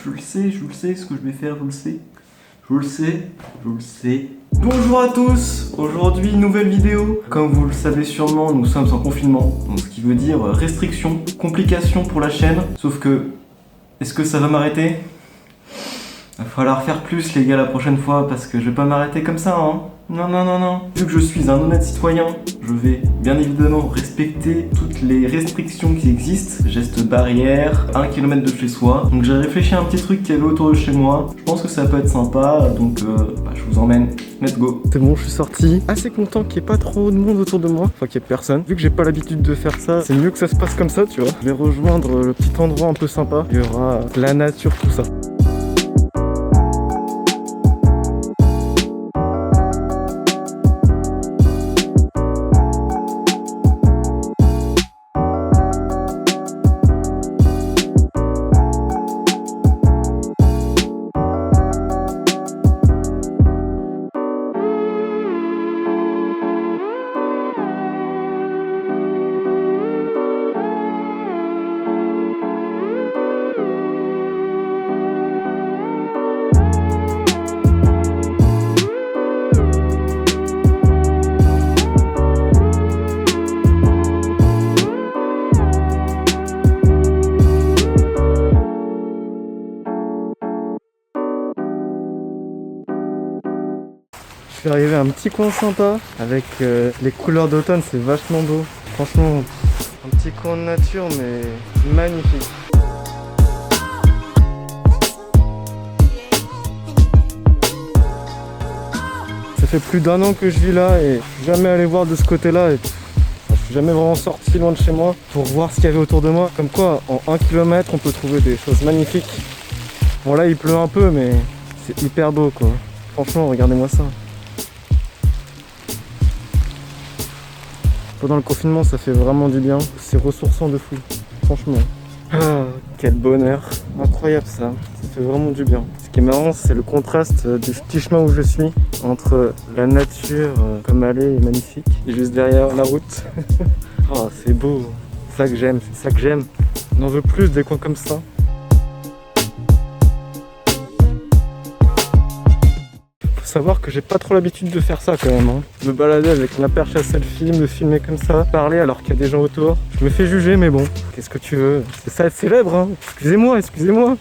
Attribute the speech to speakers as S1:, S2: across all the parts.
S1: je le sais, ce que je vais faire, je le sais. Bonjour à tous, aujourd'hui nouvelle vidéo. Comme vous le savez sûrement, nous sommes en confinement, donc ce qui veut dire restrictions, complications pour la chaîne. Sauf que, est-ce que ça va m'arrêter ? Il va falloir faire plus les gars la prochaine fois, parce que je vais pas m'arrêter comme ça, hein. Non. Vu que je suis un honnête citoyen, je vais bien évidemment respecter toutes les restrictions qui existent. Gestes barrières, 1 km de chez soi. Donc j'ai réfléchi à un petit truc qu'il y avait autour de chez moi. Je pense que ça peut être sympa, donc je vous emmène. Let's go. C'est bon, je suis sorti. Assez content qu'il n'y ait pas trop de monde autour de moi. Enfin qu'il n'y ait personne. Vu que j'ai pas l'habitude de faire ça, c'est mieux que ça se passe comme ça, tu vois. Je vais rejoindre le petit endroit un peu sympa. Il y aura la nature, tout ça. Je suis arrivé à un petit coin sympa avec les couleurs d'automne, c'est vachement beau. Franchement, un petit coin de nature mais magnifique. Ça fait plus d'1 an que je vis là et je suis jamais allé voir de ce côté-là. Je suis jamais vraiment sorti loin de chez moi pour voir ce qu'il y avait autour de moi. Comme quoi, en 1 km, on peut trouver des choses magnifiques. Bon là, il pleut un peu, mais c'est hyper beau quoi. Franchement, regardez-moi ça. Pendant le confinement, ça fait vraiment du bien. C'est ressourçant de fou, franchement. Ah, quel bonheur. Incroyable ça. Ça fait vraiment du bien. Ce qui est marrant, c'est le contraste du petit chemin où je suis entre la nature, comme elle est magnifique, et juste derrière la route. Oh, c'est beau. C'est ça que j'aime, c'est ça que j'aime. On en veut plus des coins comme ça. Savoir que j'ai pas trop l'habitude de faire ça quand même, hein. Me balader avec ma perche à selfie, me filmer comme ça, parler alors qu'il y a des gens autour. Je me fais juger mais bon, qu'est-ce que tu veux? C'est ça être célèbre, hein. Excusez-moi.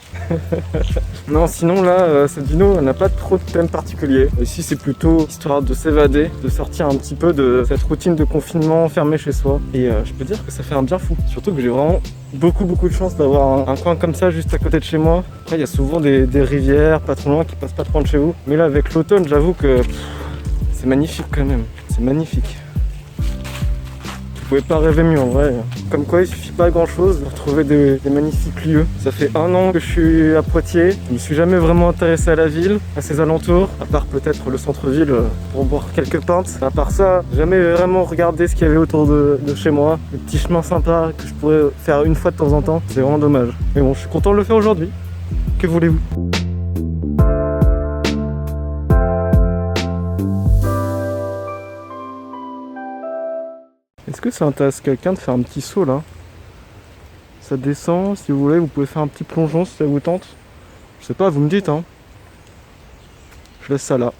S1: Non, sinon là, cette vidéo n'a pas trop de thème particulier. Ici c'est plutôt histoire de s'évader, de sortir un petit peu de cette routine de confinement enfermé chez soi. Et je peux dire que ça fait un bien fou. Surtout que j'ai vraiment beaucoup de chance d'avoir un coin comme ça juste à côté de chez moi. Après il y a souvent des rivières pas trop loin qui passent pas trop loin de chez vous. Mais là avec l'automne j'avoue que c'est magnifique quand même. C'est magnifique. Vous pouvez pas rêver mieux en vrai. Comme quoi il suffit pas grand chose de retrouver des magnifiques lieux. Ça fait 1 an que je suis à Poitiers. Je me suis jamais vraiment intéressé à la ville, à ses alentours, à part peut-être le centre-ville pour boire quelques pintes. À part ça, jamais vraiment regardé ce qu'il y avait autour de chez moi. Les petits chemins sympas que je pourrais faire une fois de temps en temps. C'est vraiment dommage. Mais bon, je suis content de le faire aujourd'hui. Que voulez-vous ? Est-ce que ça intéresse quelqu'un de faire un petit saut là? Ça descend, si vous voulez, vous pouvez faire un petit plongeon si ça vous tente. Je sais pas, vous me dites hein. Je laisse ça là.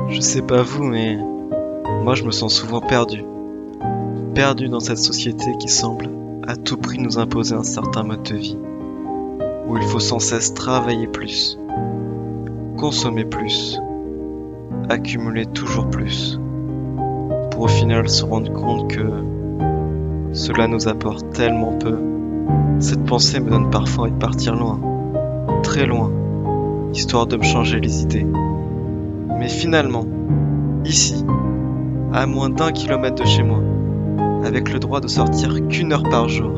S2: Je sais pas vous, mais moi je me sens souvent perdu. Perdu dans cette société qui semble à tout prix nous imposer un certain mode de vie, où il faut sans cesse travailler plus, consommer plus, accumuler toujours plus, pour au final se rendre compte que cela nous apporte tellement peu. Cette pensée me donne parfois envie de partir loin, très loin, histoire de me changer les idées. Mais finalement, ici, à moins d'1 kilomètre de chez moi, avec le droit de sortir qu'1 heure par jour,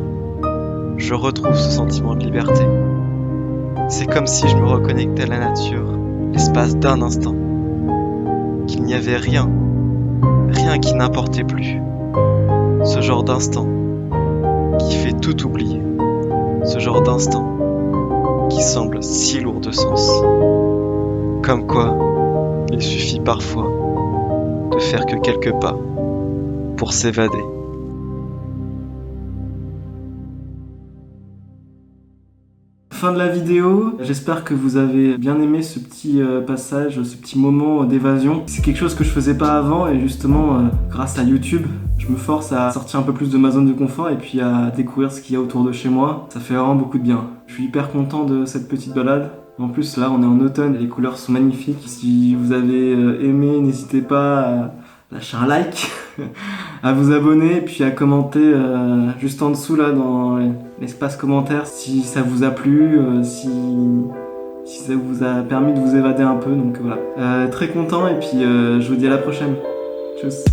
S2: je retrouve ce sentiment de liberté. C'est comme si je me reconnectais à la nature, l'espace d'un instant, qu'il n'y avait rien qui n'importait plus. Ce genre d'instant qui fait tout oublier, ce genre d'instant qui semble si lourd de sens. Comme quoi, il suffit parfois de faire que quelques pas pour s'évader.
S1: Fin de la vidéo, j'espère que vous avez bien aimé ce petit passage, ce petit moment d'évasion. C'est quelque chose que je faisais pas avant et justement grâce à YouTube, je me force à sortir un peu plus de ma zone de confort et puis à découvrir ce qu'il y a autour de chez moi. Ça fait vraiment beaucoup de bien. Je suis hyper content de cette petite balade. En plus là on est en automne, les couleurs sont magnifiques. Si vous avez aimé, n'hésitez pas à lâcher un like, à vous abonner et puis à commenter juste en dessous là dans l'espace commentaire si ça vous a plu, si ça vous a permis de vous évader un peu. Donc voilà, très content et puis je vous dis à la prochaine. Tchuss.